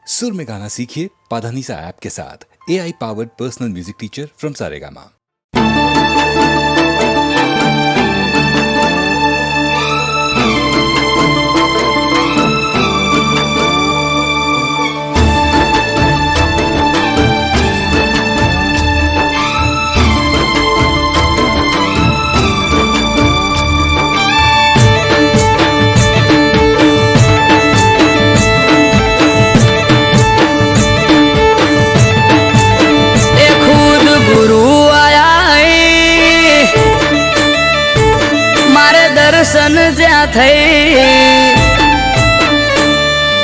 सुर में गाना सीखिए पाधानीसा ऐप के साथ। AI powered personal music teacher from Saregama. दर्शन ज्या थई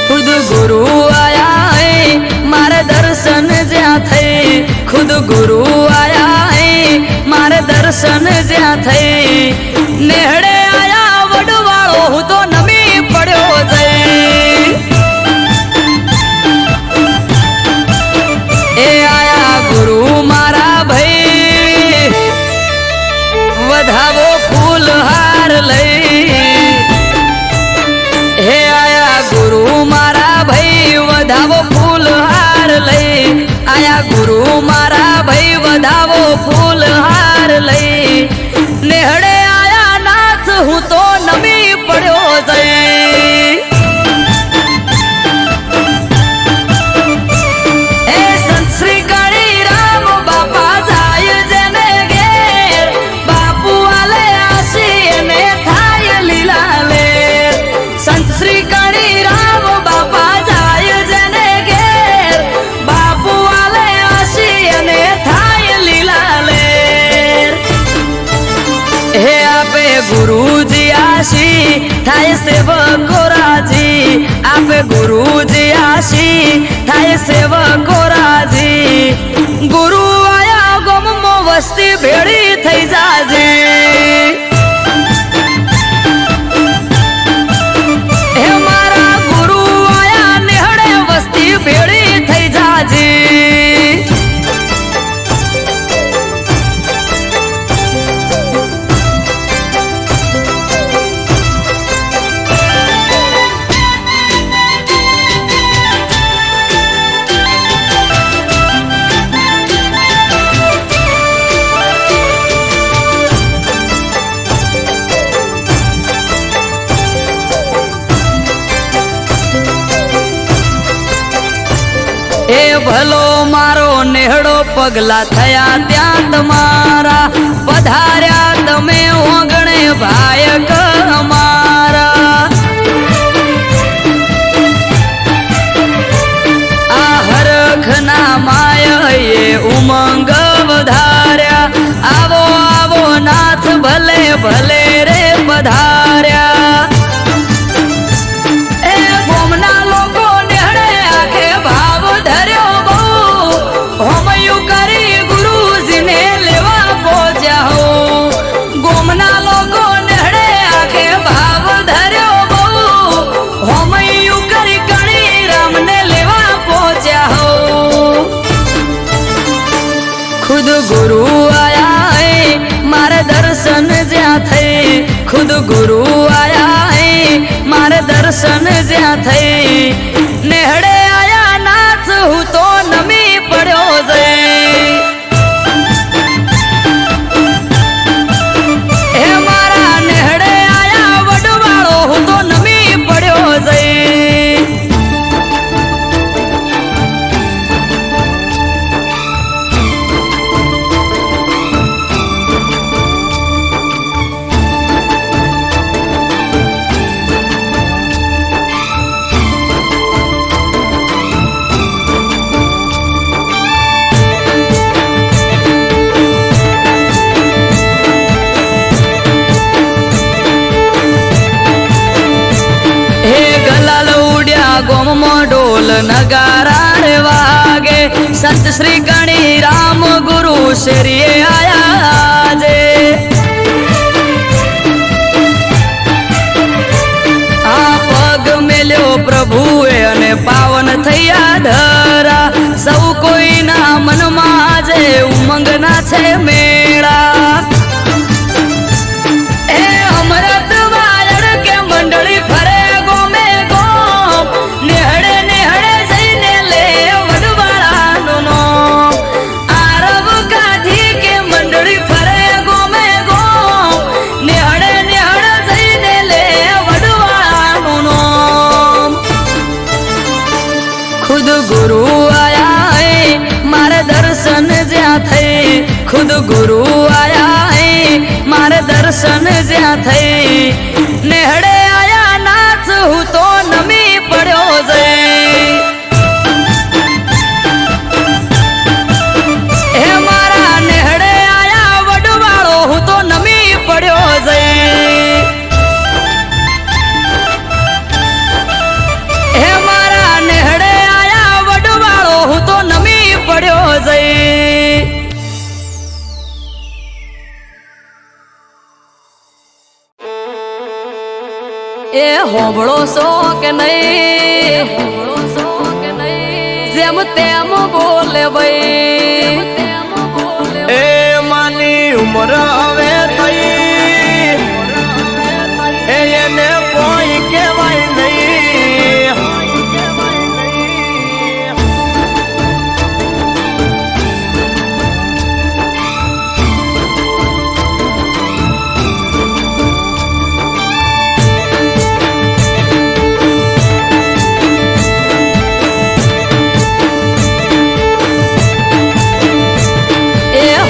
खुद गुरु आया है मारे दर्शन ज्या थई खुद गुरु आया है मारे दर्शन ज्या थई नेहड़े आया वडवाळो हूँ तो नमी पड़ो जई ए आया गुरु मारा भाई वधावो फूल हार लई हे आया गुरु मारा भाई वधावो फूल हार लई आया गुरु मारा भाई वधावो फूल हार लई नेहड़े आया नाथ हूँ तो नमी पड़ो जई ए संत श्री काली राम बापा जाय जने घेर बापू आले आशी ने थाय लीला ले संत श्री काली राम बापा जाय जने घेर बापू आले आशी ने थाय लीला ले हे आपे गुरुजी आशी थाय सेवको राजी आपे गुरुजी आशी थाय सेवको राजी गुरु आया गमो वस्ती भेड़ी थई जाजे हे मारा गुरु आया नेहड़े वस्ती भेड़ी थई जाजे ए भलो मारो नेहड़ो पगला थया त्या तमारा पधार्या तमे ओगणे भायक हमारा आ हरखना माय ये उमंग वधार्या आवो आवो नाथ भले भले रे पधार्या ए गोमना लोगो नेहड़े आखे भाव धर्यो बहु हमयु करी गुरुजी ने लेवा पहुंचा हो गोमना लोगो नेहड़े आखे भाव धर्यो बहु हमयु करी कणी राम ने लेवा पहुंचा हो खुद गुरु आया है मारे दर्शन ज्या थई खुद गुरु आया है मारे दर्शन ज्या थई नेहड़े आया नाथ हूँ तो नमी पड़ो जई हे मारा नेहड़े आया वडवाळो हूँ तो नमी पड़ो जई गोमो ढोल नगारा रे वागे संत श्री कणी राम गुरु श्री आया जे आ पग मेल्यो प्रभुए अने पावन थया धरा सौ कोई ना मन माजे उमंग ना छे मेळा ए अमृत वायड़ के मंडली फरे गोमे गोम नेहड़े नेहड़े जईने खुद गुरु आया है मारे दर्शन ज्या थे खुद गुरु आया है मारे दर्शन ज्या थे नेहड़े आया नाच हूँ तो नमी पड़ो जे हे मारा नेहड़े आया वडवाड़ो हूँ तो नमी पड़ो जे हे मारा नेहड़े आया वडवाड़ो हूँ तो नमी पड़ो जे ए होबड़ो सो के नहीं जेम तेम बोले भाई ए मानी उम्र हवे थई एने कोई केवाय नहीं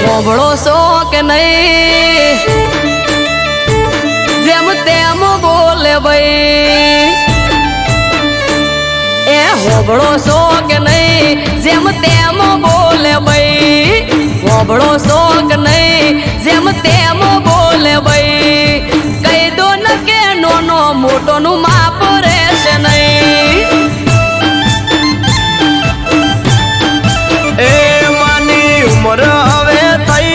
होबड़ो सो के नहीं जेम तेम बोले भाई ए होबड़ो सो के नहीं जेम तेम बोले भाई होबड़ो सो के नहीं जेम तेम बोले भाई कई दो न के नोनो मोटो नु माप रेसे नहीं ए मानी उम्र हवे थई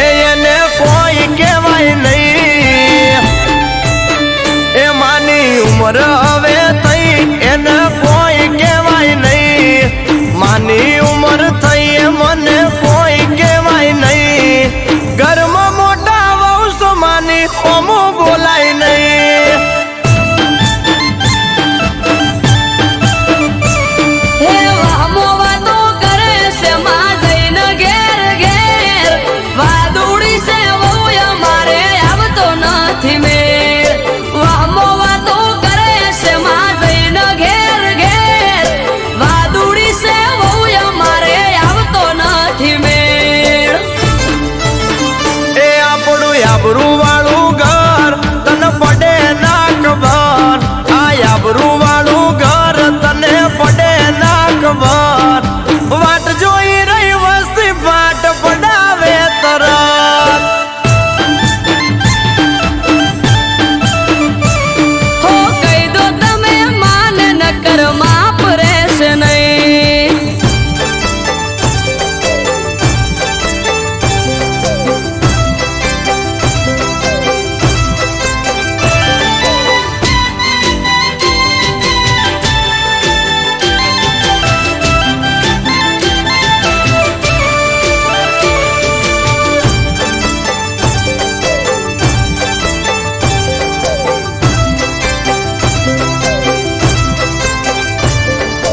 एने कोई केवाय नहीं ए मानी उम्र हवे थई एने कोई केवाय नहीं मानी उम्र थई मने कोई केवाय नहीं घर में मोटा वहू सो मानी ओमो बोलाय नहीं आबरू वालू घर तन पड़े ना खबर आबरू वालू घर तने पड़े ना खबर वाट जोई रही वस्ती बाट पड़ावे तरत हो कई दो तमे मान न कर माप रेस नहीं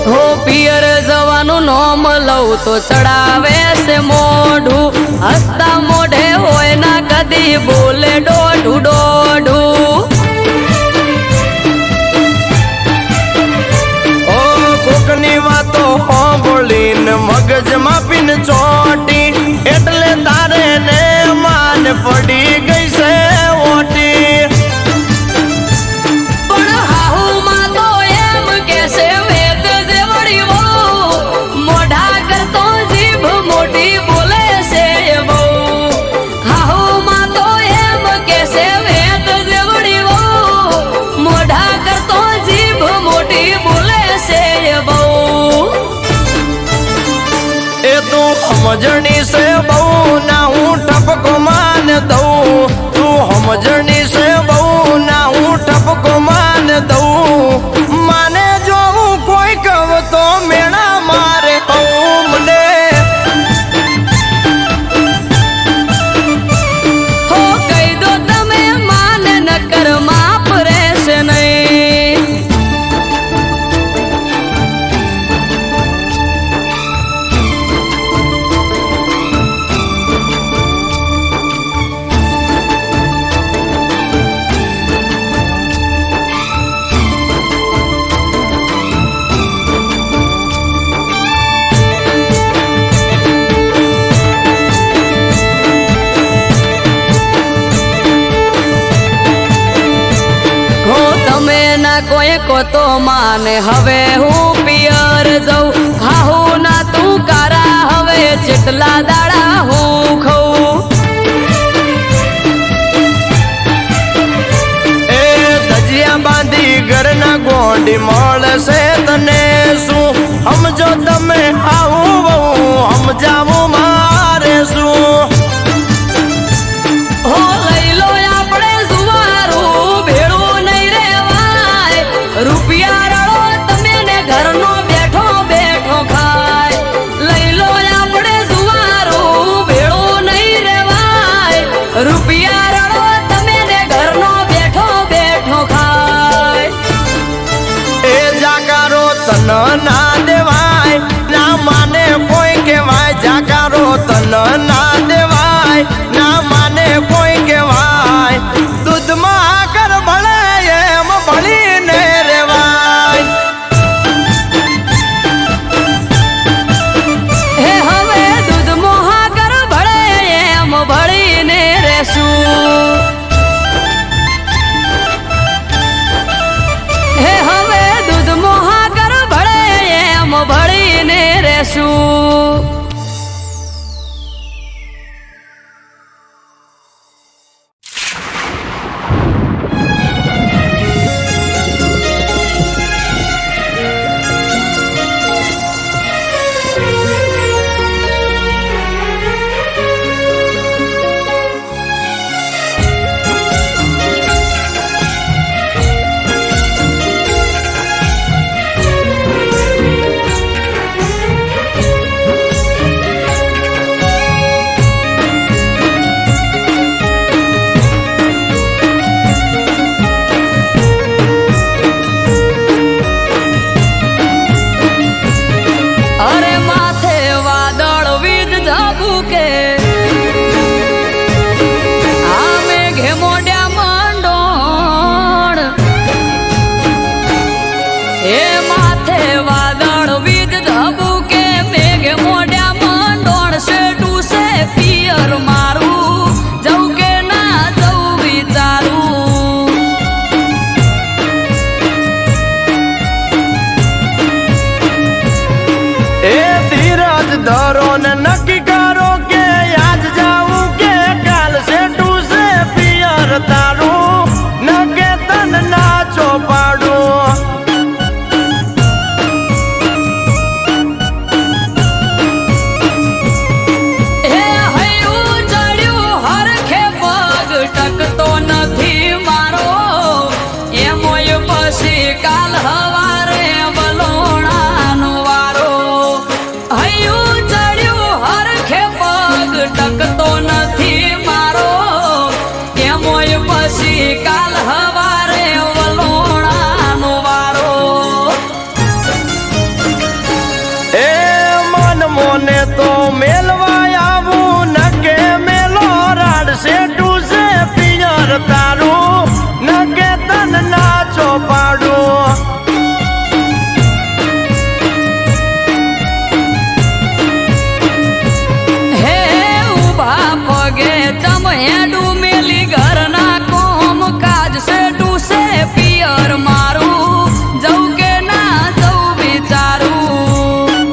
हो पियर जवानु नोम लऊ तो चढ़ावे से मोढ़ू हस्ता मोढ़े होए ना कदी बोले डोढ़ू डोढ़ू ओ कोकनी वातो हो बोलीन मगज मापीन चोटी एटले तारे ने मान पड़ी गई से ओटी पण हाहू मां तो एम कैसे वेद जेवड़ी वो मोढ़ा कर तो जीभ मोटी बोले से वो हाहू मां तो एम कैसे वेद जेवड़ी वो मोढ़ा कर तो जीभ मोटी बोले से वो ए तू समझनी से बहु ना हूँ टपको मान दऊ तू समझनी से बहु ना हूँ टपको मान दऊ माने जो कोई कव तो मेरा मारे मने हो कई दो तमे मान न कर माप रेस नहीं કો તો માને હવે હું પિયર જઉં હાહુ ના તું કારા હવે જેટલા દાડા હું ખઉં એ ધજિયા બાંધી ઘરના ગોંડી મળશે તને શું સમજો તમે આવું બહુ સમજાવું મારે શું હો લઈ લો આપણે સુવારું ભેળું નહીં રેવાય રૂપિયા રળો તમે ને ઘરનો બેઠો બેઠો ખાય લઈ લો આપણે સુવારું ભેળું નહીં રેવાય રૂપિયા રળો તમે ને ઘરનો બેઠો બેઠો ખાય એ જાકારો તન ના દેવાય ના માને કોઈ કહેવાય જાકારો તન ના દેવાય ના માને કોઈ કહેવાય દૂધમાં આકર ભળે એમ ભળીને રેવાય હે હવે દૂધ મોહાગર ભળે એમ ભળીને રહેશું હે હવે દૂધ મોહાગર ભળે એમ ભળીને રહેશું અરે માથે વાદળ વીજ ઝાબુકે આ મેઘે મોઢ્યા મંડોણ એ માથે વાદળ વીજ ઝાબુકે મેઘે મોઢ્યા મંડોણ શેઠું છે પિયર મારું જવું કે ના જવું વિચારું એ ધીરજ ધરો ને નક્કી કરો કે આજ જાવું કે કાલ સેટું છે પિયર તારું ન કે તન ના ચોપાડું હે હૈયું ચડ્યું હરખે પગ ટકતો નથી મારો એમોય પછી કાલ હવારે વલોણાનો વારો હૈયું ચડ્યું હરખે પગ ટકતો નથી મારો એમોય પછી કાલ હવારે વલોણાનો વારો એ મન મોને તો મેલવા આવું ન કે મેલો રાડ સેટું છે પિયર તારું ન કે તન ના ચોપાડું હે ઉભા પગે ચમહેડું મેલી ઘરના કોમ કાજ સેટું છે પિયર મારું જવું કે ના જવું વિચારું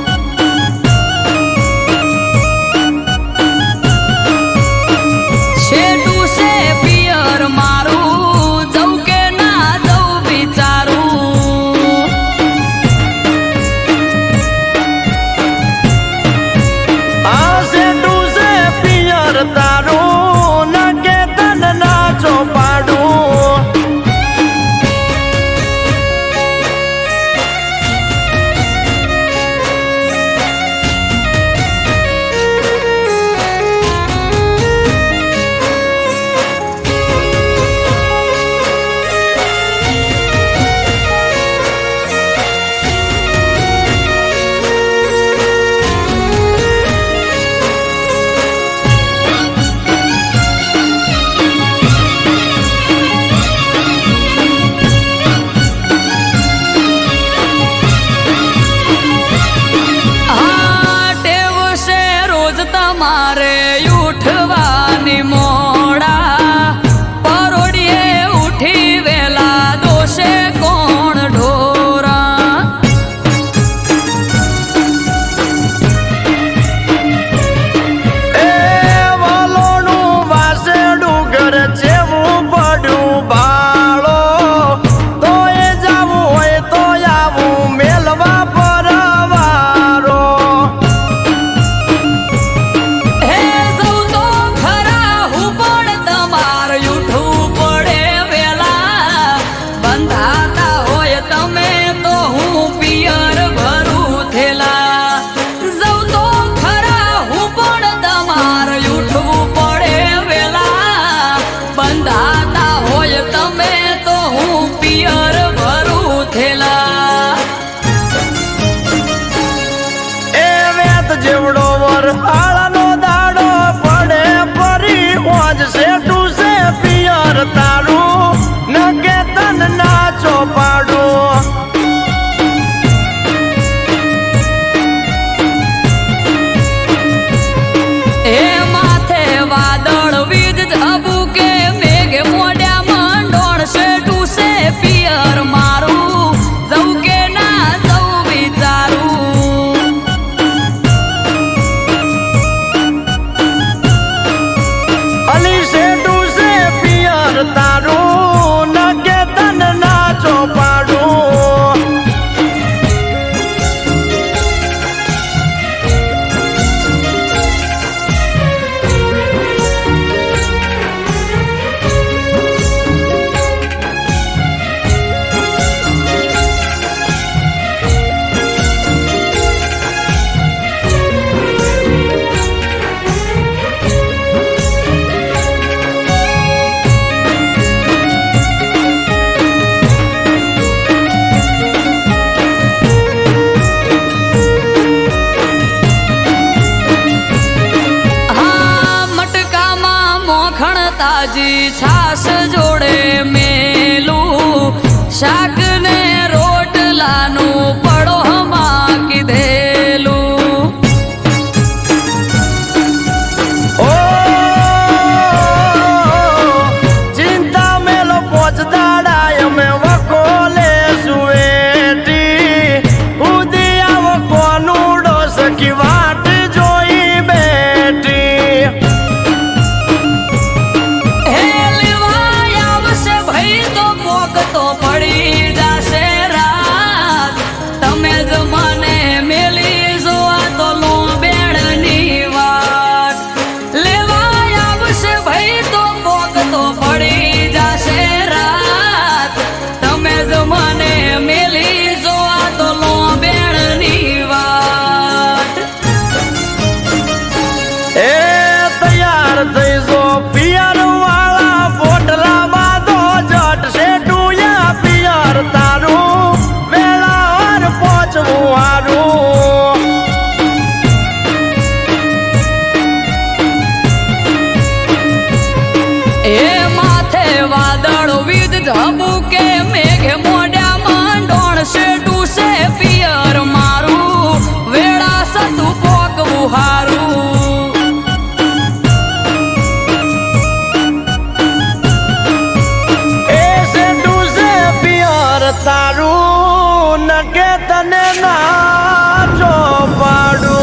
શાકભાજી છાસ જોડે મેલું શાક ને રોટલાનું પડોમાં કીધેલું. ઓ ચિંતા મેલો પોચદાડા અમે વખોલે સુવેટી ઉદી આવો કોનુડો સખી વાટ જોઈ બેઠી. હે લેવાય આવશે ભાઈ તો પોક તો પડી જાશે રાત. તમે જ મને મેલી જોવા તો લો બેડની વાત. લેવાય આવશે ભાઈ તો પોક તો પડી જાશે રાત. તમે જ મને મેલી જોવા તો લો બેડની વાત. એ તૈયાર થઈ જો પિયર વાળા પોટલા બાંધો જટ શેઠુયા પિયર તારું વેળાવાર પહોંચવું હારું. એ માથે વાદળ વીજ ઝબુકે મેઘે મોઢા માંડોણ શેઠું છે પિયર મારું વેળા સતું પોકવું હારું. એ શેઠું છે પિયર તારું નકે તને ના જો પાડું.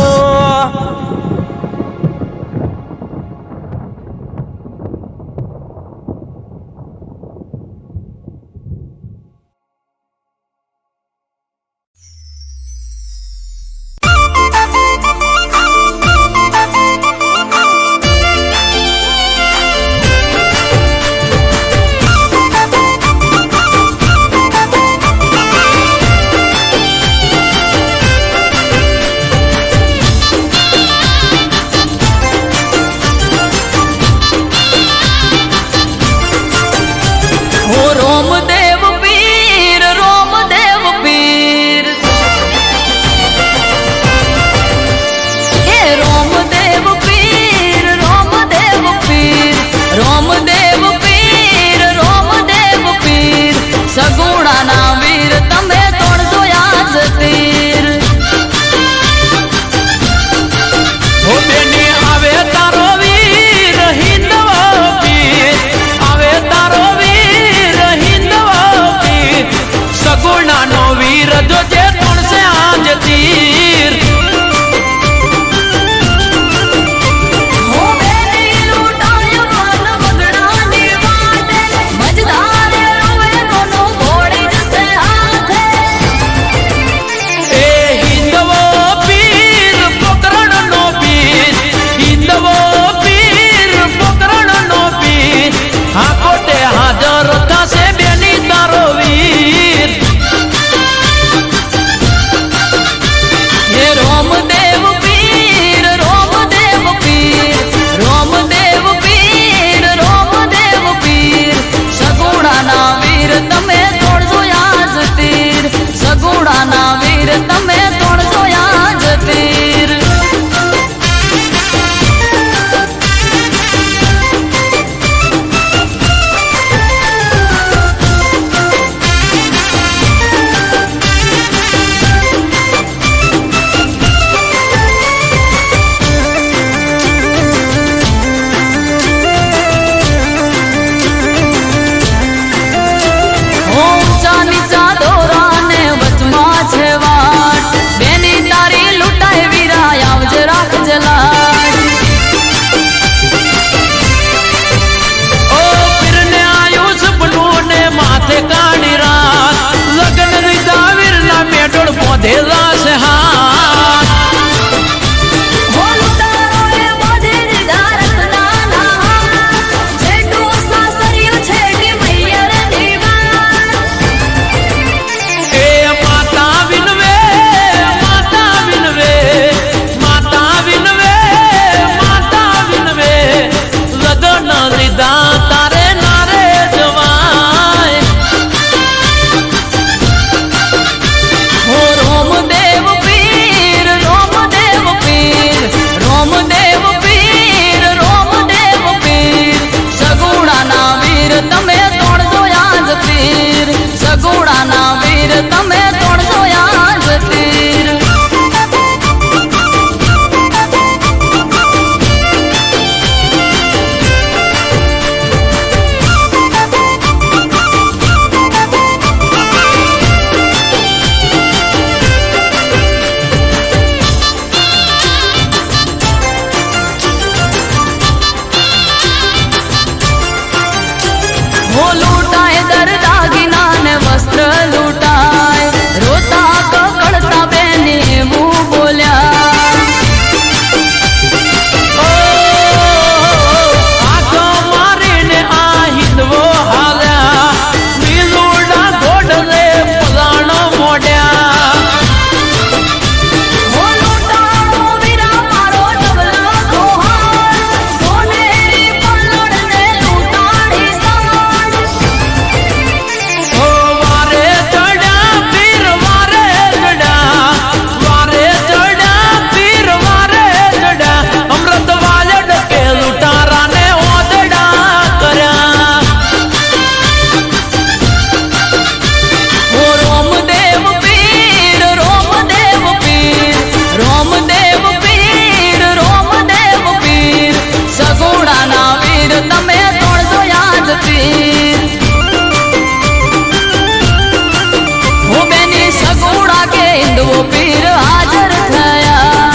હિન્દવો પીર હાજર થયા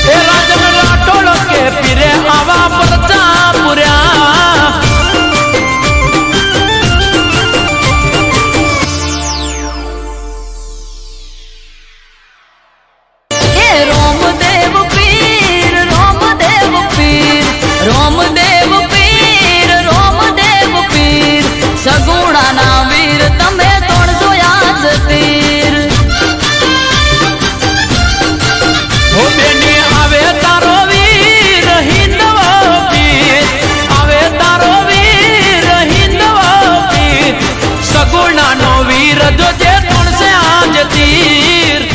એ રાજન રાઠોડ કે પીરે આવા પરચા પૂર્યા એ રોમદેવ પીર રોમદેવ પીર રોમદેવ પીર રોમદેવ પીર સગુણાના વીર તમે તોડજો યાદ તીર હો બેની આવે તારો વીર હિન્દવો પીર આવે તારો વીર હિન્દવો પીર સગુણાનો વીર જોજે તોડશે આજ તીર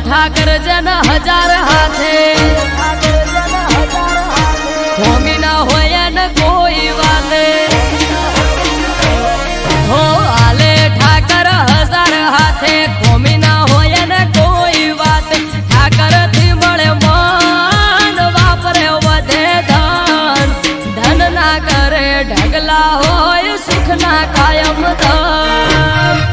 ઠાકર જન હજાર હાથે હોમી ના હોય ને કોઈ વાતે હો આલે ઠાકર હજાર હાથે હોમી ના હોય ને કોઈ વાતે ઠાકર થી મળે મન વાપરે વધે ધન ધન ના કરે ઢગલા હોય સુખ ના કાયમ ધન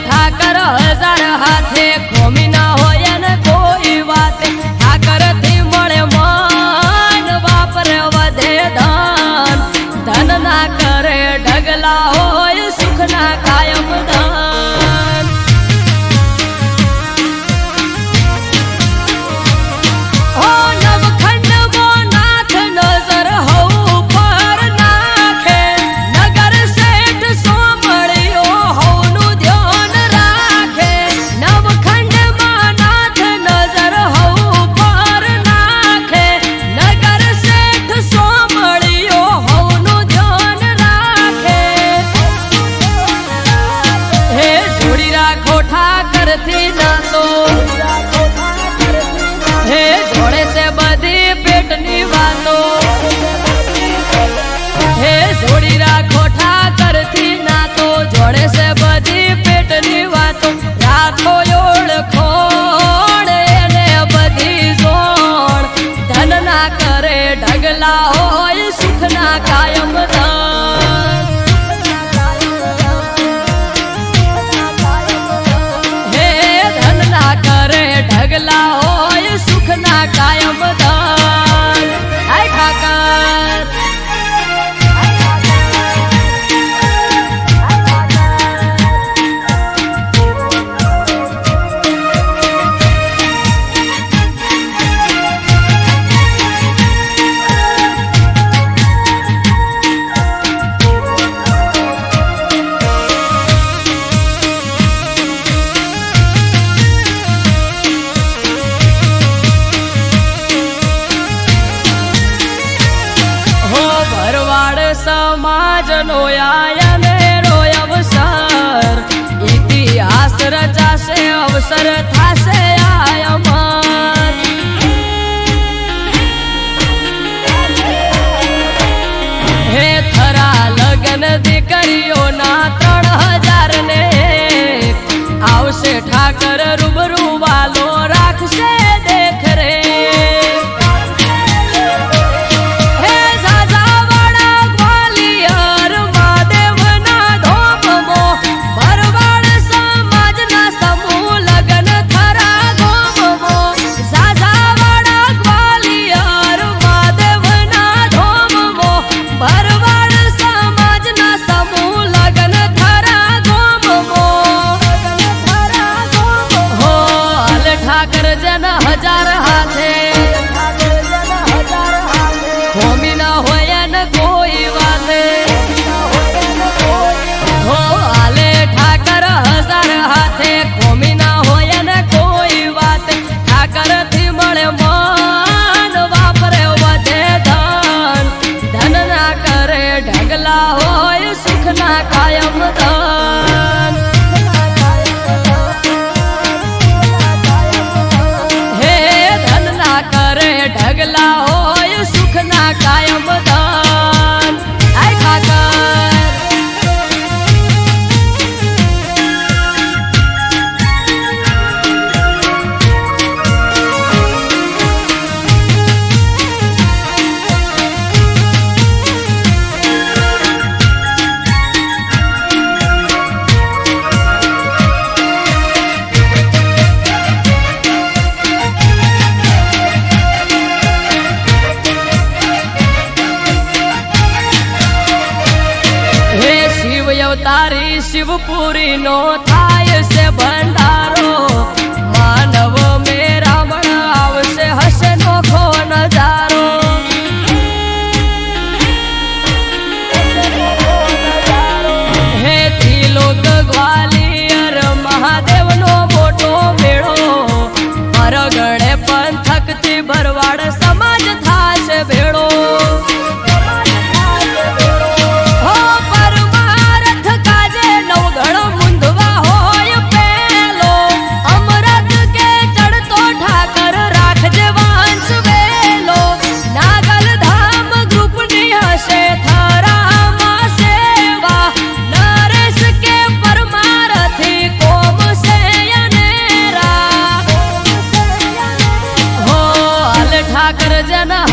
ઠાકર હજાર હાથે ખોમી ના હોય ને કોઈ વાતે ઠાકર થી મળે મન વાપરે વધે ધન ધન ના કરે ઢગલા હોય સુખ ના કાયમ ધન હો નવખંડ વો નાથ નજર હઉ પર નાખે નગર શેઠ સોમળિયો હઉનું ધ્યાન રાખે નવખંડમાં નાથ નજર હઉ પર નાખે નગર શેઠ સોમળિયો હઉનું ધ્યાન રાખે હે જોડી રાખો ઠાકરથી ના તો હે જોડે છે બધી પેટની વાતો હે જોડી રાખો ઠાકરથી ના તો જોડે છે બધી પેટની વાતો રાખો ઓળખોણ એને બધી જોડ ધન ના કરે ઢગલા હોય સુખ ના કાયમ ધન હે ધન ના કરે ઢગલા હોય સુખ ના કાયમ ધન હાય ઠાકર હો ભરવાડ સમાજનો આયને રોય અવસર ઇતિહાસ રચાશે અવસર થાશે આયમન હે થરા લગન દીકરીઓના 3000 ને આવશે ઠાકર રૂબરૂ વાલો રાખશે દેખ રે હે ઝાઝાવાડા ગ્વાલિયર મહાદેવના ધોમમો ભરવાડ સમાજના સમૂહ લગન થરા ગોમમો ઝાઝાવાડા ગ્વાલિયર મહાદેવના ધોમમો ભરવાડ સમાજના સમૂહ લગન થરા ગોમમો હો અલ ઠાકર જન હજાર હાથે હોમી ના હોય ને કોઈ વાતે હો આલે ઠાકર હજાર હાથે હોમી ના હોય ને કોઈ શિવપુરી નો થાય છે ભંડારો માનવ મેરામણ આવશે હશે નોખો નજારો હે ત્રિલોક ગ્વાલિયર મહાદેવ નો મોટો મેળો અરગડે પંથક થી ભરવાડ સમાજ થાશે ભેળો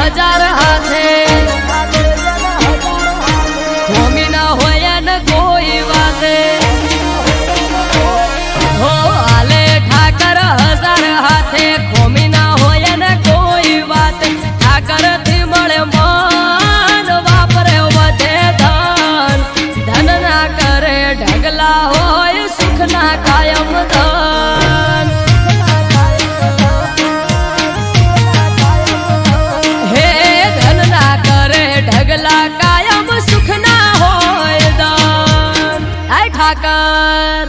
हजार हाथे होमी ना होया न कोई बाते हो आले ठाकर हजार हाथे होमी ना होया न कोई बात ठाकर थी मळे मन वापरे वधे धन धन ना करे ढगला होय सुख ना कायम धन ढगला कायम सुख ना होय दान आय ठाकर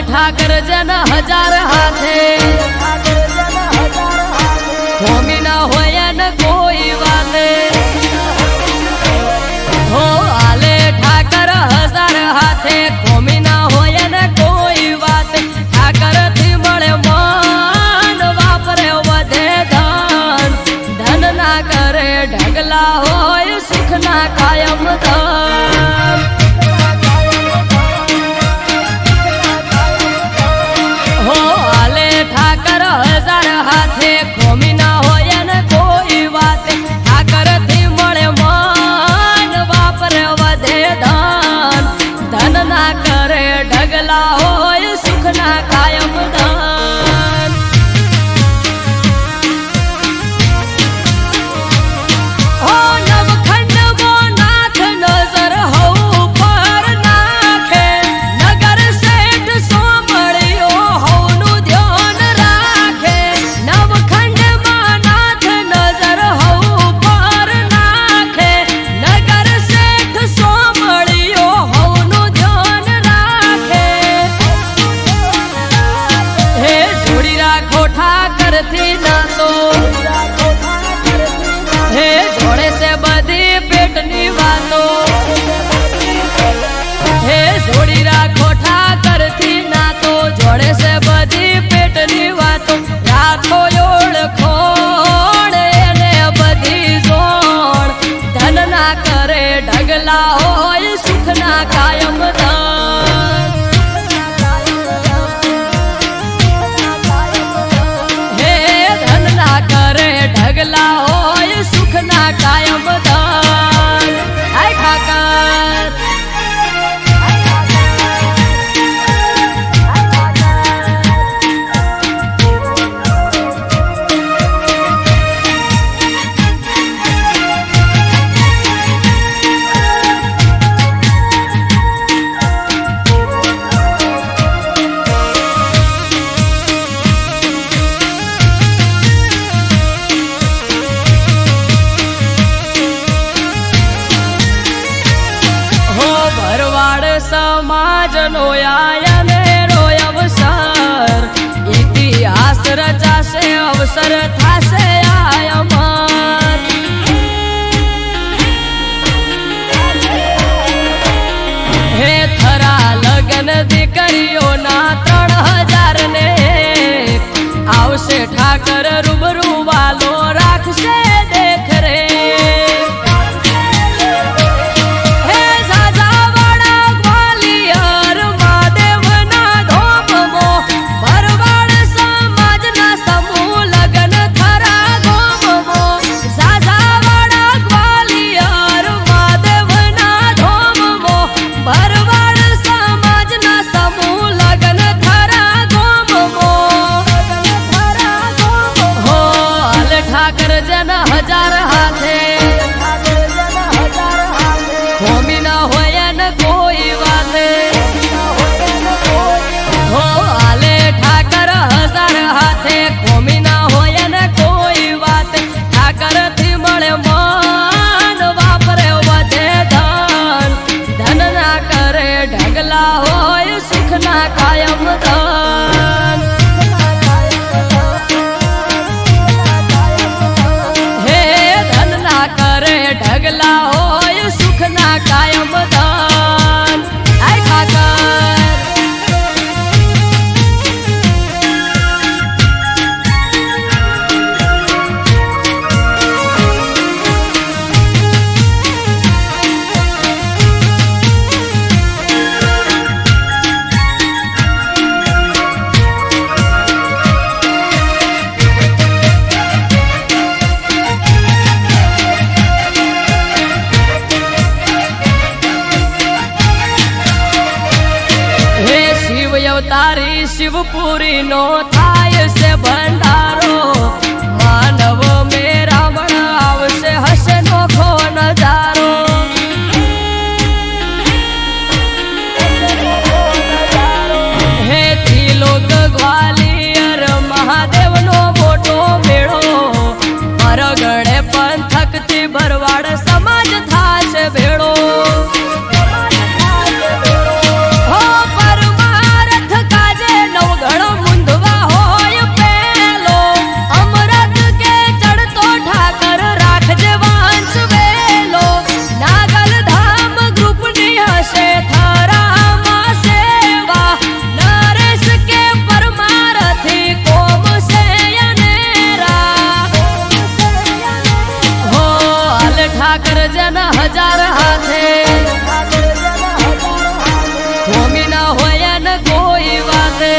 ठाकर जन हजार हाथे होमी ना होया न कोई वाले हो आले ठाकर हजार हाथे होमी ना होया न कोई बात ठाकर थी मळे मन वापरे वधे धन धन ना करे ढगला होय सुख ना कायम धन ठाकर हजार हाथे खोमी ना होया न कोई बात ठाकर थी मळे मन वापरे वधे धन धन ना करे ढगला होय सुख ना कायम धन हो नवखंड वो नाथ नजर हो पर नाखे नगर सेठ सोमळियो होनु ध्यान राखे नवखंड नाथ नजर हो पर नाखे नगर सेठ सोमळियो होनु ध्यान राखे हे जोड़ी राखो ठाकर थी ना तो हे जोड़े से बधी पेटनी वातो हे जोड़ी राखो ठाकर थी ना तो जोड़े से बधी पेटनी वातो राखो ओळखोण एने बधी जोण धन ना करे ढगला होय सुख ना कायम धन हे धन ना करे ढगला होय सुख ना कायम धन आय ठाकर समाज नो आयन रोय अवसर इतिहास रचासे अवसर थासे आयमन हे थरा लगन दीकरीओ ना 3000 ने ઠાકર રૂબરૂ વાલો રાખશે દેખ રે હે સાજાવાડા ગ્વાલિયર મહાદેવના ધોમમો ભરવાડ સમાજના સમૂહ લગન થરા ગોમમો સાજાવાડા ગ્વાલિયર મહાદેવના ધોમમો ભરવાડ સમાજના સમૂહ લગન થરા ગોમમો હો હાલ ઠાકર જન હજાર હાથે હોમી ના હોય ને કોઈ વાતે હો હાલે ઠાકર હજાર હાથે હોમી ના હોય ને કોઈ વાતે ઠાકર થી મળે મન વાપરે વધે ધન ધન ના કરે ઢગલા હોય સુખ ના કાયમ ધન હે ધન ના કરે ઢગલા હોય સુખ ના કાયમ ધન આય ઠાકર હે શિવ અવતારી શિવપુરી નો થાય છે ભંડારો માનવ મેરામણ આવશે હશે નોખો નજારો હે ત્રિલોક ગ્વાલિયર મહાદેવ નો મોટો મેળો મરગણે પંથક થી ભરવાડ સમાજ થાશે ભેળો હો પરમારથ કાજે નવગણ મુંદવા હોય પેલો અમરત કે ચડતો ઠાકર રાખજે વાંચ વેલો નાગલ ધામ ગ્રુપની હશે થરામાં સેવા નરેશ કે પરમારથી કોમ છે અનેરા હો હાલ ઠાકર જન હજાર હાથે હોમી ના હોય ને કોઈ વાતે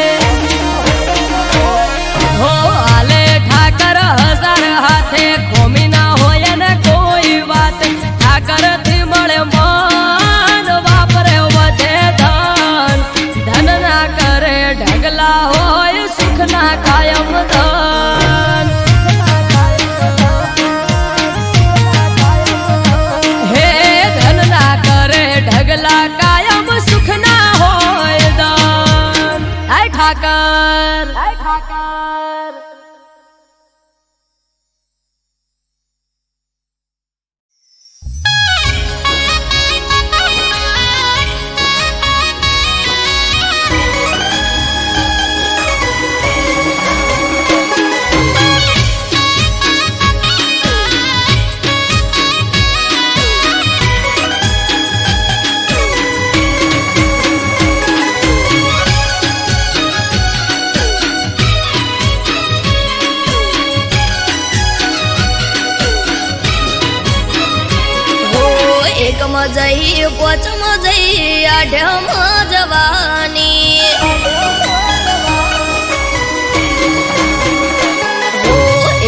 હો હાલે ઠાકર હજાર હાથે હોમી ના હોય ને કોઈ વાતે ઠાકર થી મળે મન વાપરે વધે ધન ધન ના કરે ઢગલા હોય સુખ ના કાયમ ધન હે ધન ના કરે ઢગલા કાયમ સુખ ના હોય દાન આય ઠાકર એકમ જઈ પોચમ જઈ આઢમ જવાની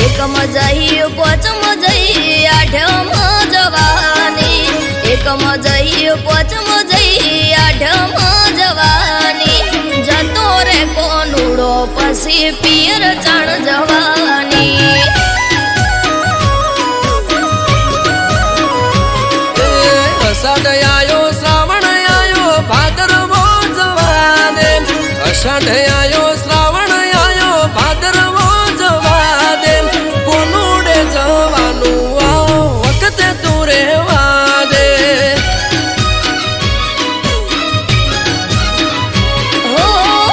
એકમ જઈ પોચમ જઈ આઢમ જવાની એકમ જઈ પોચમ જઈ આઢમ જવાની જતો રે કોનુડો પછી પિયર ચાણ જવાની અષાઢ આયો શ્રાવણ આયો ભાદરવો જવા દે અષાઢ આયો શ્રાવણ આયો ભાદરવો જવા દે કોનુડે જવાનું આ વખતે તું રહેવા દે હો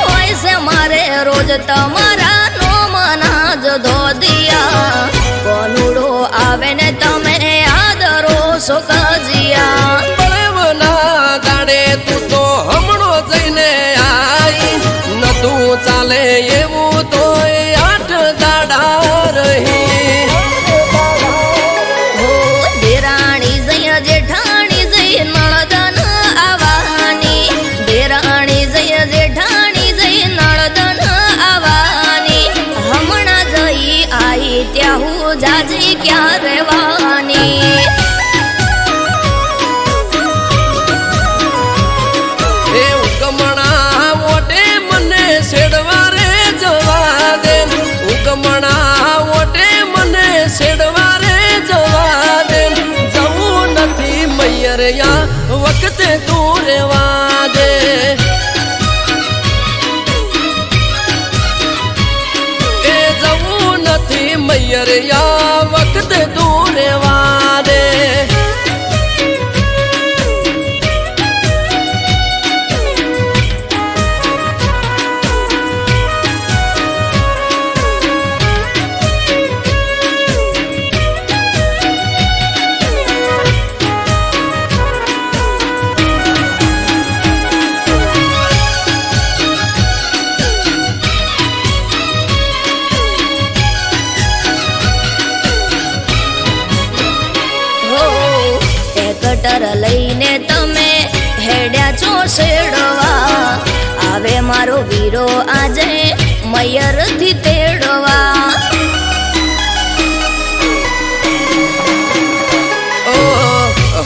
હોય છે મારે રોજ તમારા નો મના જ ધોદિયા કોનુડો આવે ને તમે આદરો સુખજિયા બળેવના દાડે તું તો હમણો જઈને આઈ નતું મારી ક્યાં રહેવાની એ ઉગમણા મોટે મને છેડવા રે જવા દે ઉગમણા મોટે મને છેડવા રે જવા દે જવું નથી મૈયરિયા વખતે તું રેવા દે એ જવું નથી મૈયરિયા વખતે તું રેવા દે કટર લઈને તમે હેડ્યા છો શેડવા આવે મારો વીરો આજે મયરથી તેડવા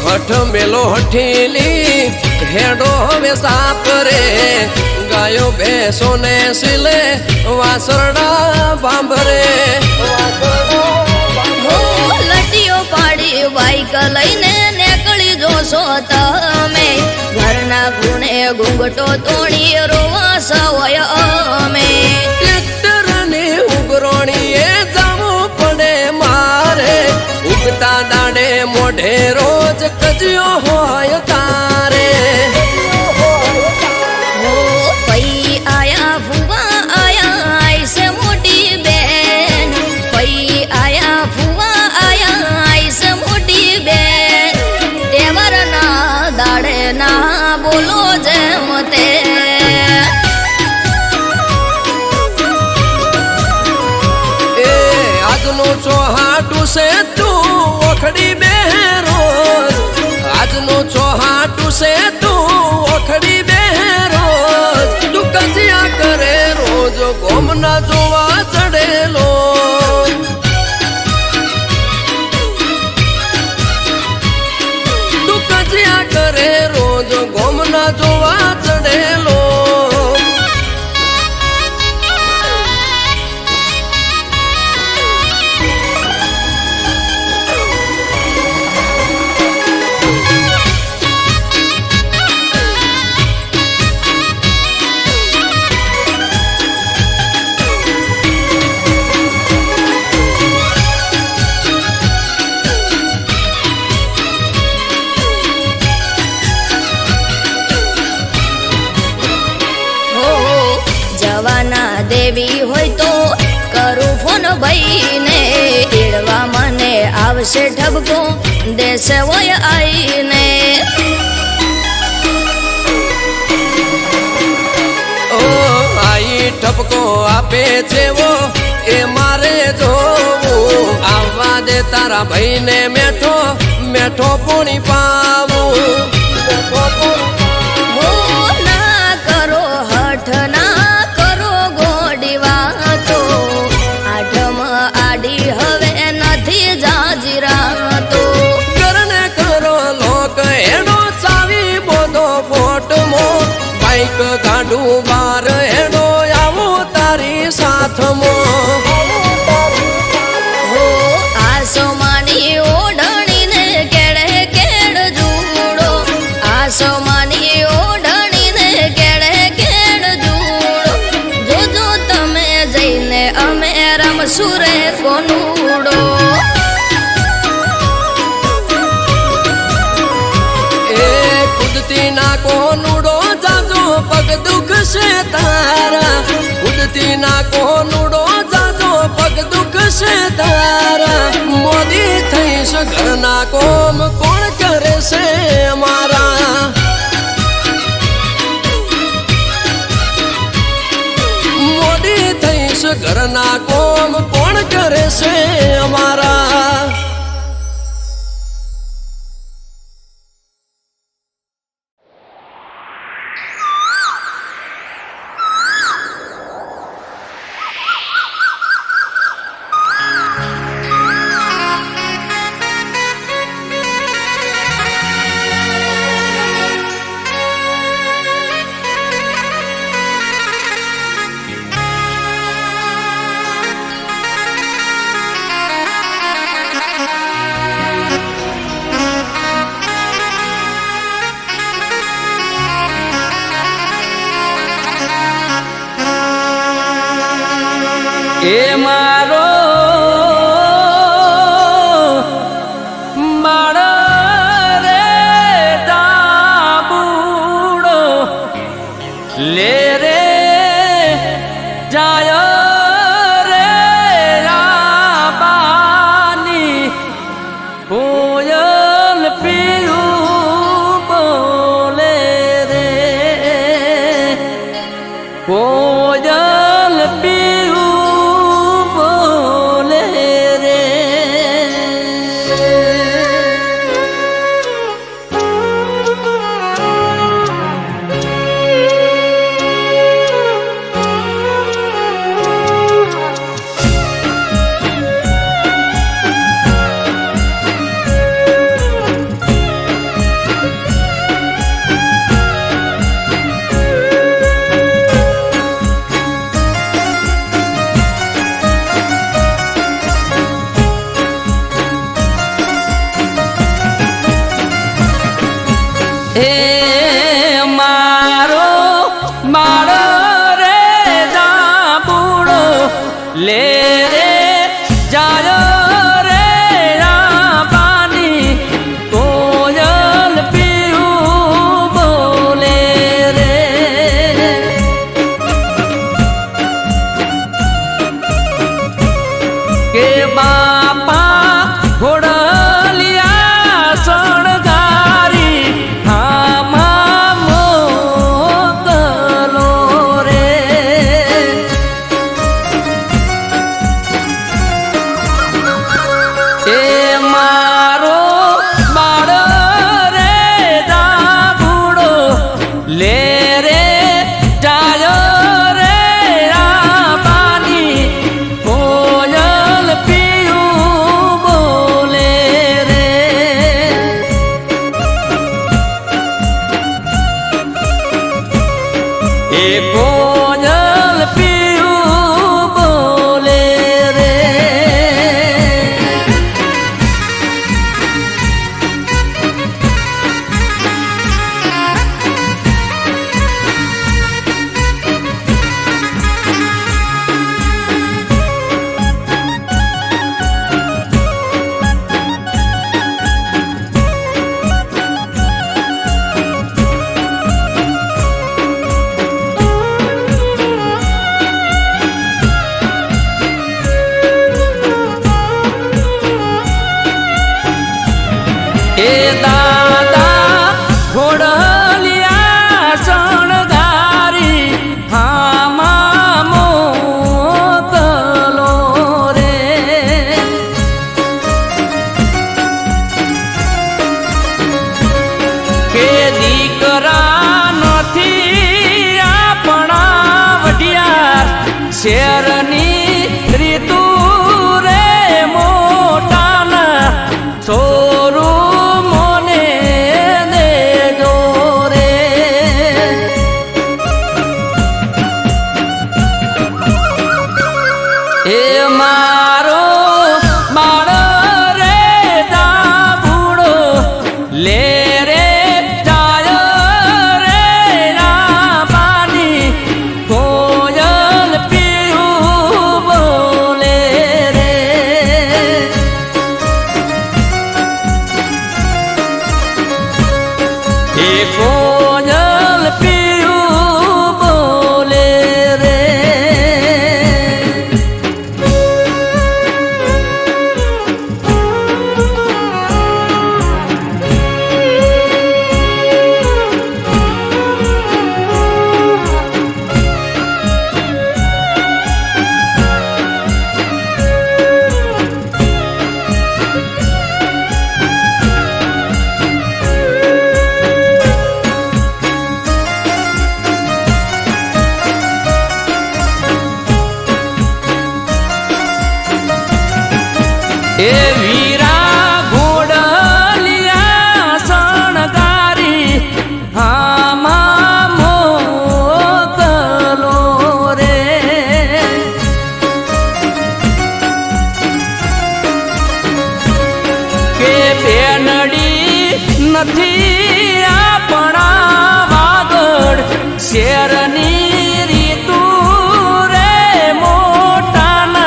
હઠ મેલો હઠીલી હેડો હવે સાપરે ગાયો બેસો ને સિલે વાસરડા બાંભરે હો લટીઓ પાડી બાઈક લઈને નીકળી જોશો તમે ઘરના ગુણે ઘૂંઘટો તોડી રોવા સવય અમે ટ્રેક્ટર ને ઉગરોણીએ જવું પડે મારે ઉગતા દાડે મોઢે રોજ કજ્યો હોય તારે હો પઈ આયા ફુવા આયા આઈસે મોટી બેન પઈ આયા ફુવા આયા આઈસે મોટી બેન તેવરના દાડે ના બોલો જેમ તે એ આજનું ચોહાટું છે તું ઓખડી બેરોજ આજનું ચોહાટું છે તું ઓખડી બેરોજ તું કજિયા કરે રોજ ગોમના જોવા ચડેલો તું કજિયા કરે રોજ ગોમના જોવા ચડેલો જવાના દેવી હોય તો કરું ફોન ભાઈને તેડવા મને આવશે ઠબકો દેશે હોય આઈને ઓ આઈ ટપકો આપે છે વો એ મારે જોવું આવવા દે તારા ભાઈને મેઠો મેઠો પૂણી પાવું હો ના કરો હઠ ના કરો ગોડી વાતો આઠમ આડી હવે નથી જાજીરા તો કરને કરો લોક હેડો ચાવી બોધો ફોટમો બાઈક ગાડું બાર હેડો આવો તારી સાથમો હો આસમાની ઓઢણીને કેડે કેડ જુડો આસમાની ઓઢણીને કેડે કેડ જુડો જોજો તમે જઈને અમે રમશું રે કોનુડો એ કુદતી ના કોનુડો જાજો પગ દુખશે તારા કુદતી ના કોનુડો જાજો પગ દુખશે તારા મોદી થઈશ ઘરના કોમ કોણ કરે છે મારા મોદી થઈશ ઘરના કોમ કોણ કરે છે અમારા એ મારો બાળ રે દાબુડો લે રે જાય રે આબાની કોયલ પીયું બોલે રે કોયલ પીયું બોલે રે હે મારો મારો રે દાબુડો લે રે જાય રે આબાની કોયલ પીયું બોલે રે કે બાપા ઘોડલિયા શણગારી આમાં મોકલો રે એ મારો બાળ રે દાબુડો લે રે જાય રે આબાની કોયલ પીયું બોલે રે એ કોયલ પીયું બોલે રે એ દાદા ઘોડલિયા શણગારી આમાં મોકલો રે કે દીકરા નથી આપણા વઢિયાર શેરની રીતુ રે મોટાના છોરું મોને દેજો રે એ મારો બાળ રે દાબુડો લે રે જાય રે આબાની કોયલ પીયું બોલે રે એ કોયલ પીયું બોલે રે એ વીરા ઘોડલિયા શણગારી આમાં મોકલો રે કે બેનડી નથી આપણા વાગડ શેરની રીતુ રે મોટાના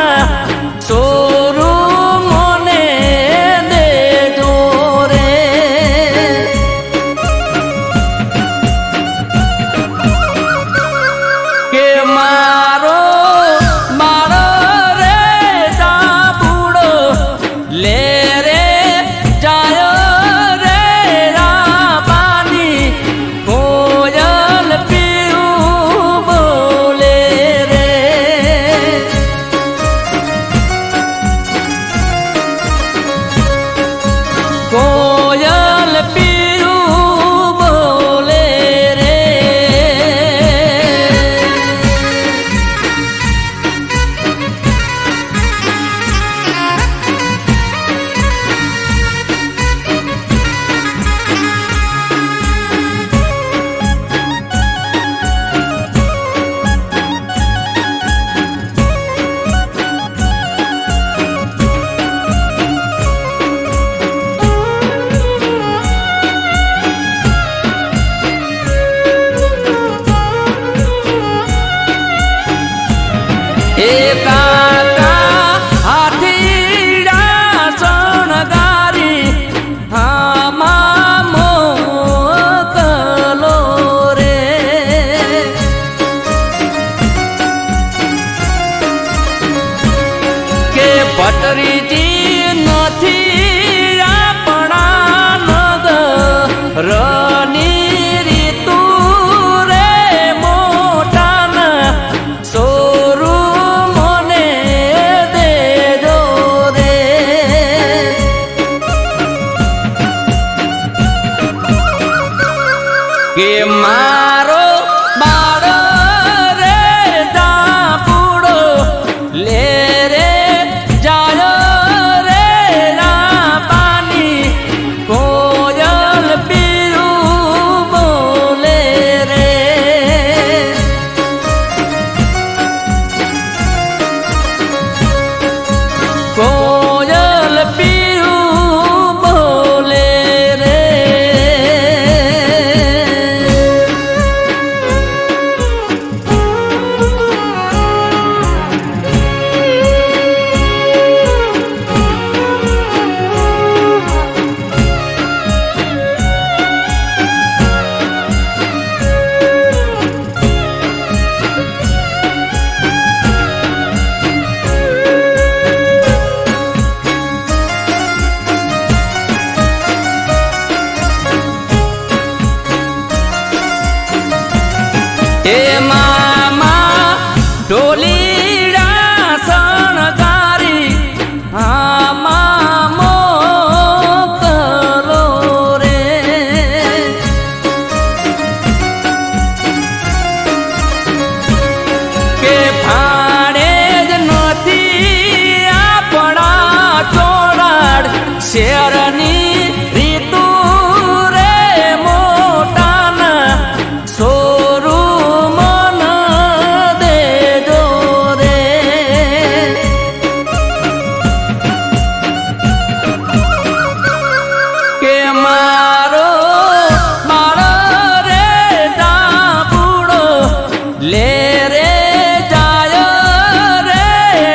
એ કાકા હાથીડા શણગારી આમાં મોકલો રે કે પટરીજી નથી આપણા નગરની રીતુ રે મોટાના સોરું મને દેજો રે કે મારો બાળ રે દાપુડો લે રે જાય રે ના પાણી કોયલ પીરું બોલે રે કોયલ પીરું બોલે રે એ મામા ઢોલીડા શણગારી આમાં મોકલો રે કે ભાડે જ નથી આપણા ચોરાડ શેરની રીતુ રે મોટાના સોરું મન દેજો રે કે મારો મારો રે દાપુડો લે રે જાય રે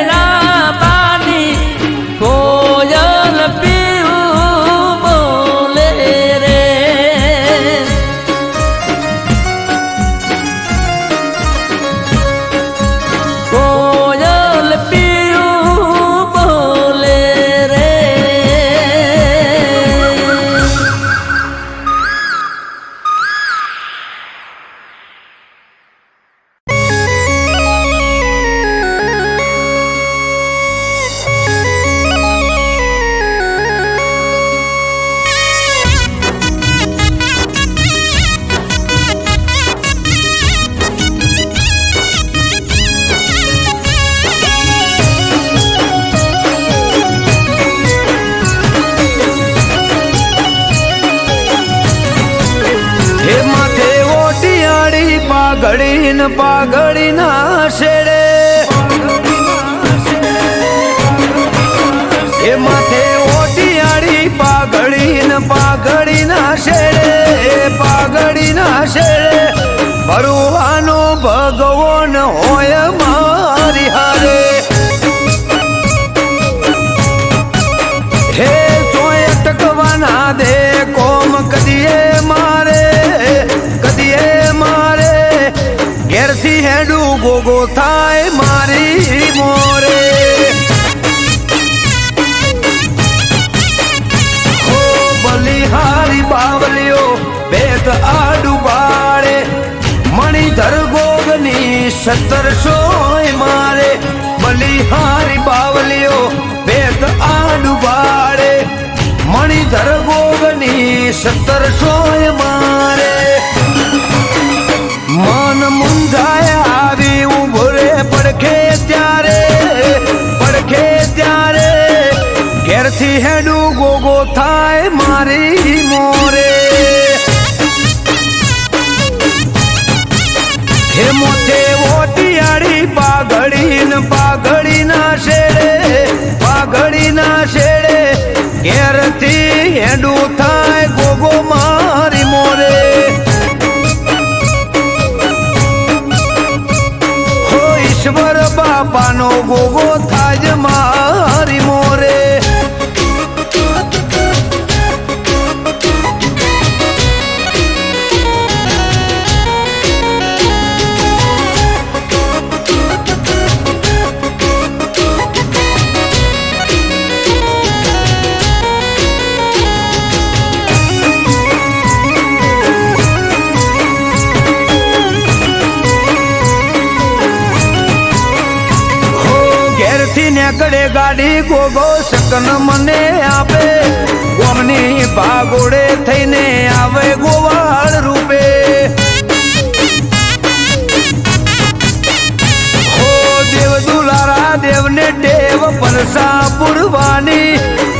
ના પાણી કોયલ પીવું બોલે રે કોયલ પીયું બોલે રે હે માથે ઓટિયાળી પાઘડી ન પાઘડી ના શેડે હે માથે ઓટિયાળી પાઘડી ન પાઘડી ના શેડે પાઘડી ના શેડે ભરવાનો ભગવાન હોય મારી હારે હે ચોય અટકવાના દે કોમ કદીએ મારે ઘેરથી હેડું ગોગો થાય મારી મોરે હો બલિહારી બાવલીઓ બેત આડું બાળે મણિધર ગોગની 1700 મારે બલિહારી બાવલીઓ બેત આડું બાળે મણિધર ગોગની 1700 મારે મન મુંજાયા આવી ઉભો રે પડખે ત્યારે ઘેરથી હેડું ગોગો થાય મારી મોરે હે મોથે ઓટિયાળી પાઘડી ના શેડે ઘેરથી હેડું થાય ગોગો મારી મોરે ઈશ્વર બાપાનો નેકડે ગાડી ગોગો શકન મને આપે ગોમની ભાગોડે થઈને આવે ગોવાળ રૂપે હો દેવ દુલારા દેવને ટેવ પરસા પુરવાની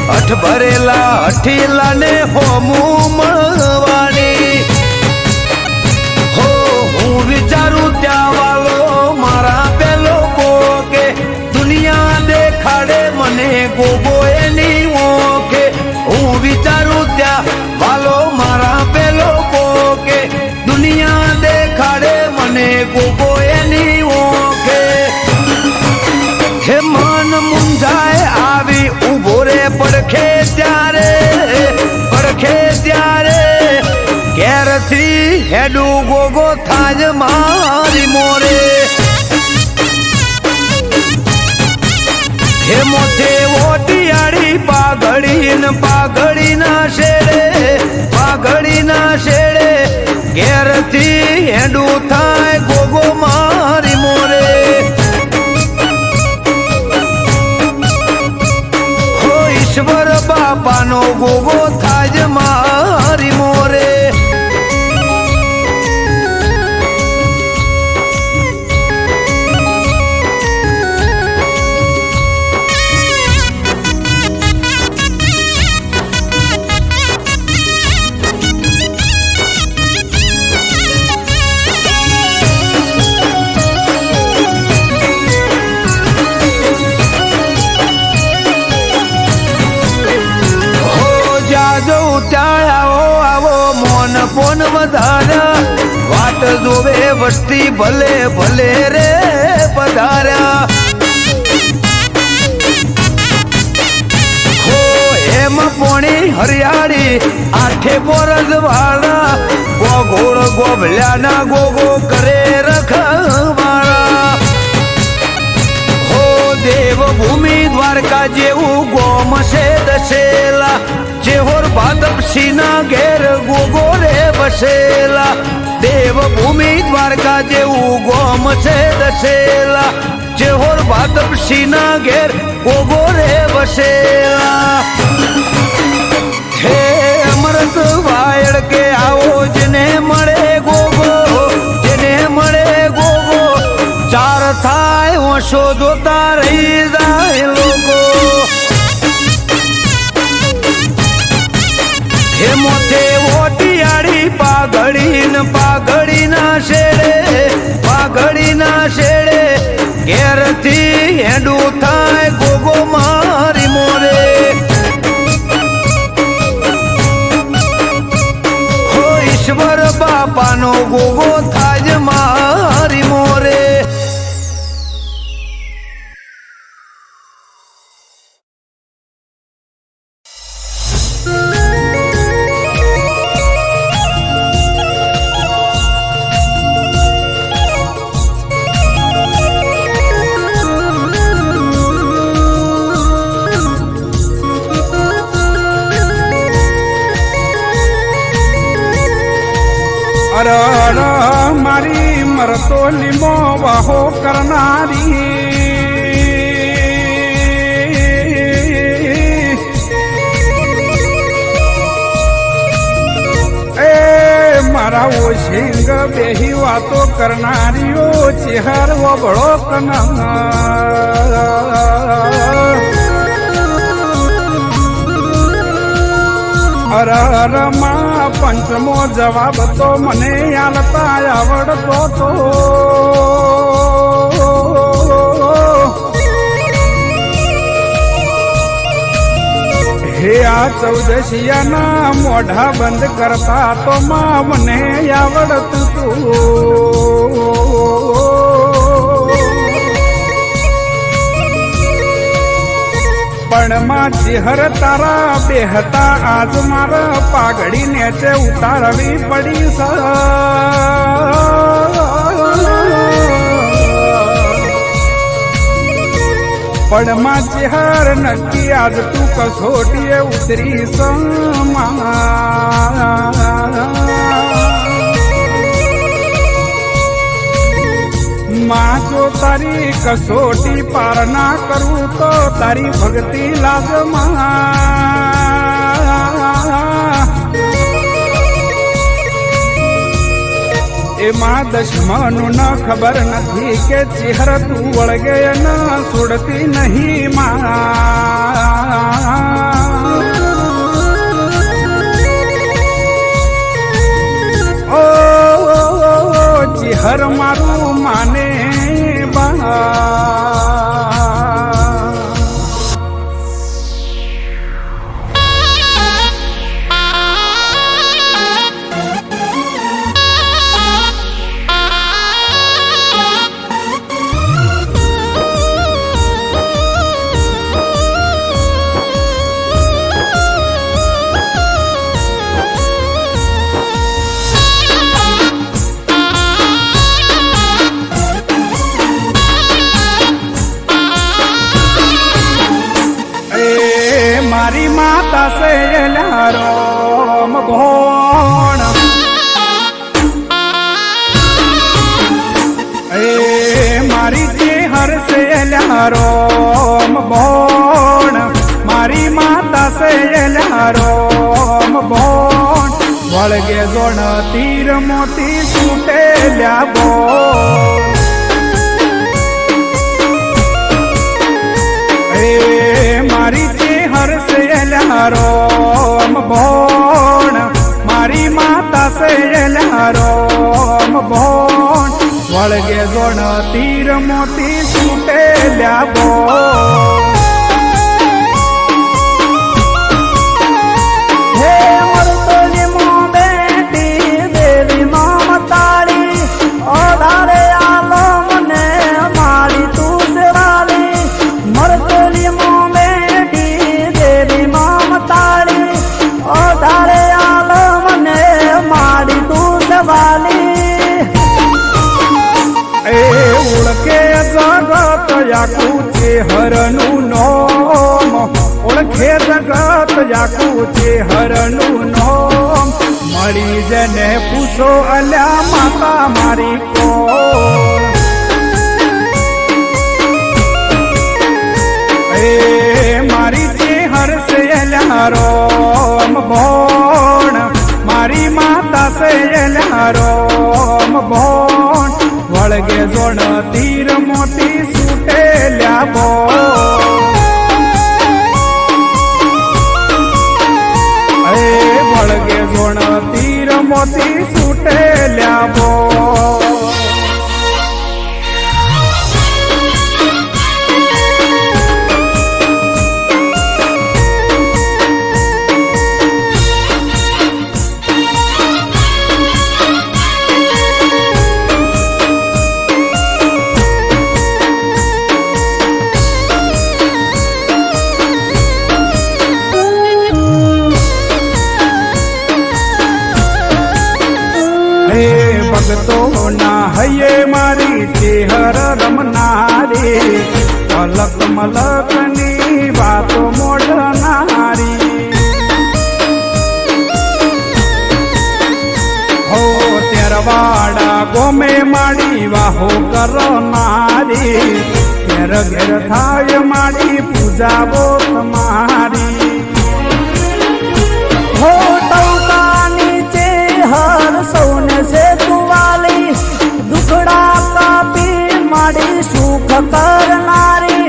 અઠ ભરેલા અઠીલા ને હોમું મળવાની હો હું વિચારું ત્યાં વાલો મારા પેલો કે દુનિયા દેખાડે મને ગોગો એની ઓકે હું વિચારું ત્યાં વાલો મારા પેલો કે દુનિયા દેખાડે મને ગોગો એની ઓકે હે મન મુંજાય આવી ઉભો રે પડખે ત્યારે ઘેરથી હેડું ગોગો થાજ મારી મોરે હે મોથે ઓટિયાળી પાઘડી ના શેડે ઘેરથી હેડું થાય ગોગો મારી મોરે હો ઈશ્વર બાપાનો ગોગો થાજ મારી મોરે પોન વધાર્યા વાટ જોવે વસ્તી ભલે ભલે રે પધાર્યા હો એમ પોણી હરિયાળી આઠે બોરજ વાળા ગોગોળ ગોભલ્યાના ગોગો કરે રખવાળા હો દેવભૂમિ દ્વારકા જેવું ગોમ છે દશેલા જેહોર ભાદપસીના ઘેર ગોગો રે વસેલા દેવભૂમિ દ્વારકા જેવું ગોમ છે દશેલા જેહોર ભાદપસીના ઘેર ગોગો રે વસેલા હે અમૃત વાયડ કે આવો જેને મળે ગોગો ચાર થાય ઓછો જોતા રહી જાય લોકો હે મોથે ઓટિયાળી પાઘડી ના શેડે ઘેરથી હેડું થાય ગોગો મારી મોરે હો ઈશ્વર બાપાનો ગોગો થાજ મારી મોરે અર મારી મરતો લીમો વાહો કરનારી એ મારા ઓશિંગ બેહી વાતો કરનારીઓ ચેહર વબળો કના અર માં પંચમો જવાબ તો મને આલતા આવડતો તો હે આ ચૌદશિયાના મોઢા બંધ કરતા તો માં મને આવડતું તું પણ માં ચેહર તારા બેહતા આજ મારા પાઘડી નેચે ઉતારવી પડી પણ માં ચેહર નક્કી આજ તું કસોટીએ ઉતરી માં જો તારી કસોટી પાર ના કરું તો તારી ભક્તિ લાગમાં એમાં દશમનું ન ખબર નથી કે ચહેર તું વળગે ન છોડતી નહીં માં ઓ ચહેર મારું માને બા મારી માતા સે લારોમ ભોણ મારી ચેહર સે લારોમ ભોણ મારી માતા સે લારોમ ભોણ વળગે જોણ તીર મોતી છૂટે લ્યા બોણ મારી ચેહર સે લારોમ ભોણ મારી માતા સે લારોમ ભોણ વળગે જોણ તીર મોતી છૂટે લ્યા બોણ હે મરતોલી મો બેટી દેવી મમતાળી ઓધારે આલો મને મારી તું સેવાલી મરતોલી મો ઓધારે આલો મને મારી તું સવાલી એ ઓળખે જગત યાકું ચેહરનું નોમ ઓળખે જગત યાકું ચેહરનું નોમ મળી જને પૂછો અલ્યા માતા મારી કોણ મારી ચેહર સે લારોમ ભોણ મારી માતા સે લારોમ ભોણ વળગે જોણ તીર મોતી છૂટે લ્યા બોણ વળગે જોણ તીર મોતી છૂટે લ્યા બોણ ભગતો ના હૈયે મારી ચેહર રમનારી અલક મલકની વાતો મોઢનારી હો તેરવાડા ગોમે માડી વાહો કરનારી ઘેર ઘેર થાય માડી પૂજાવો તમારી હો ટૌકાની ચેહર સૌને સે તુવાલી દુખડા કાપી માડી સુખ કરનારી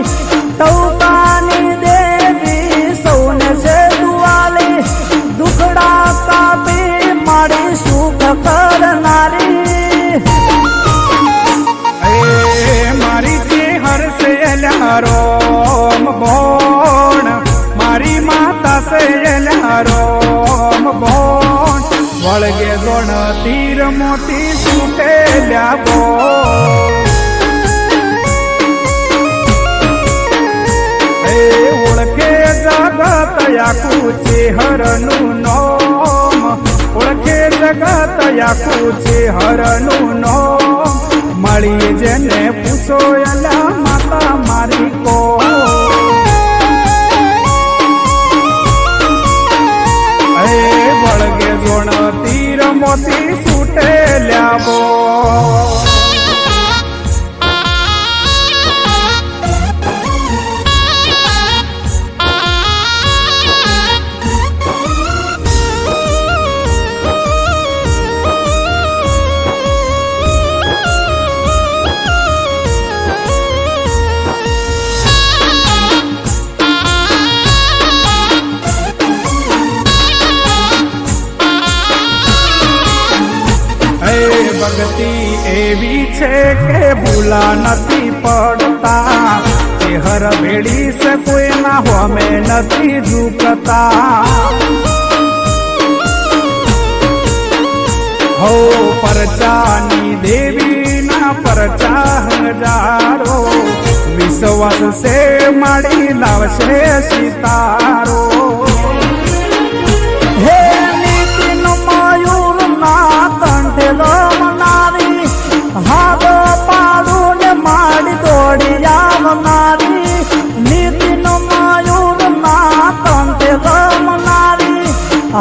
ટૌકાની દેવી સૌને સે તુવાલી દુખડા કાપી માડી સુખ કરનારી મારી ચેહર સે લારોમ ભોણ મારી માતા સે લારોમ ભોણ વળગે જોણ તીર મોતી છૂટે લ્યા બોણ ઓળખે જગત યાકું ચેહરનું નોમ ઓળખે જગત યાકું ચેહરનું નોમ મળી જેને પૂછો અલા માતા મારી કોણ વળગે જોણ તીર મોતી છૂટે લ્યા બોણ ભક્તિ એવી છે કે ભૂલા નથી પડતા, ચેહર ભેડી સે કોઈના હોમે નથી ઝૂકતા. હો પરચાની દેવીના પરચા હજારો, વિશ્વાસ સે માડી લાવશે સિતારો. હે નીતિન મયુર ના કંઠેલો મનારી, હાથ પાડું ને માડી દોડી આવનારી. નીતિન મયુર ના કંઠેલો મનારી,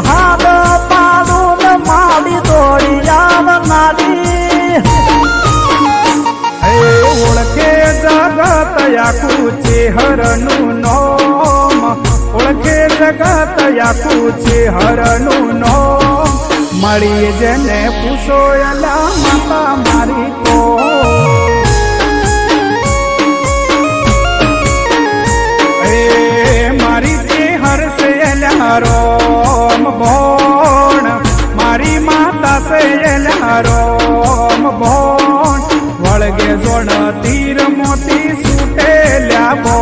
હાથ પાડું ને માડી દોડી આવનારી. ઓળખે જગત આખું ચેહરનું નોમ, ઓળખે જગત આખું ચેહરનું નોમ. મળી જેને પૂછો એલા માતા મારી તો. એ મારી ચેહર સે એલા રોમ ભોણ, મારી માતા સે એલા રોમ ભોણ. વળગે જોડ તીર મોતી સુટેલ્યા બો,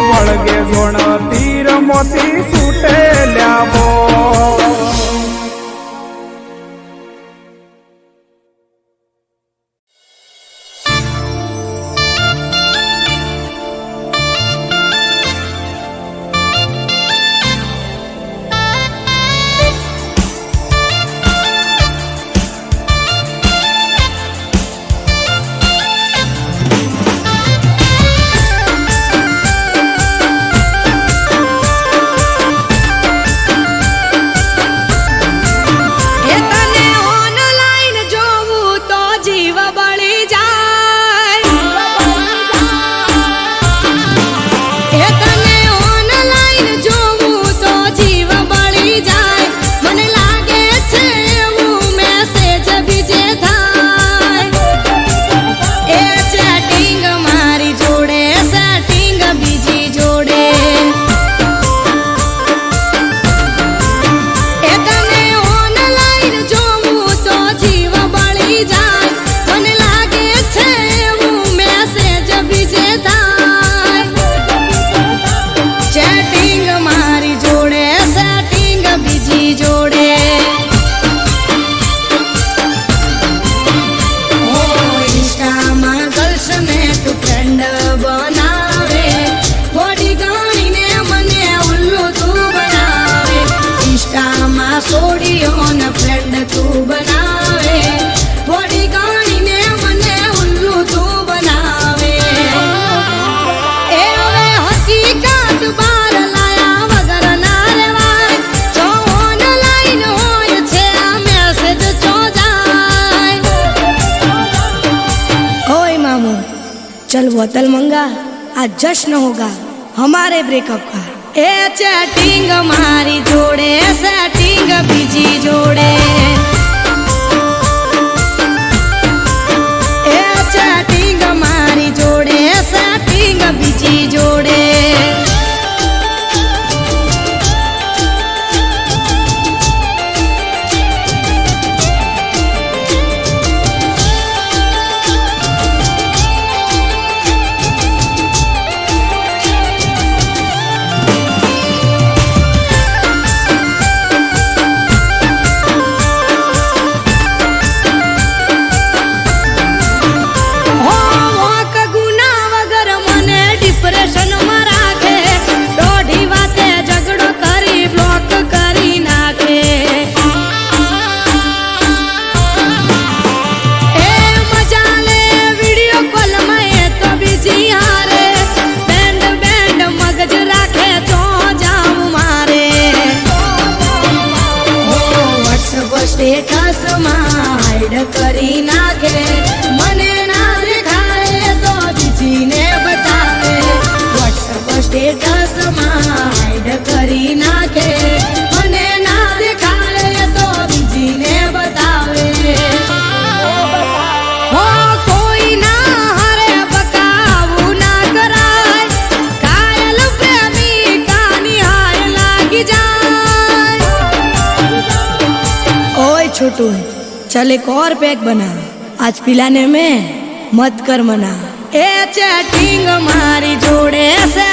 વળગે જોડ તીર મોતી સુટેલ્યા બો. चल बोतल मंगा, आज जश्न होगा हमारे ब्रेकअप का. ए चैटिंग मारी जोड़े सेटिंग बीजी जोड़े, ए चैटिंग मारी जोड़े सेटिंग बीजी जोड़े. स्टेटस हाइड करी नाखे, मने ना देखाए तो बीजी ने बतावे. व्हाट्सएप स्टेटस हाइड करी नाखे, मने ना देखाए तो बीजी ने बतावे. हो कोई ना हरे बकाऊ ना कराय, कायल प्रेमी का निहाय लागी जाए. तू चल एक और पैक बना, आज पिलाने में मत कर मना। ए चैटिंग मारी जोड़े से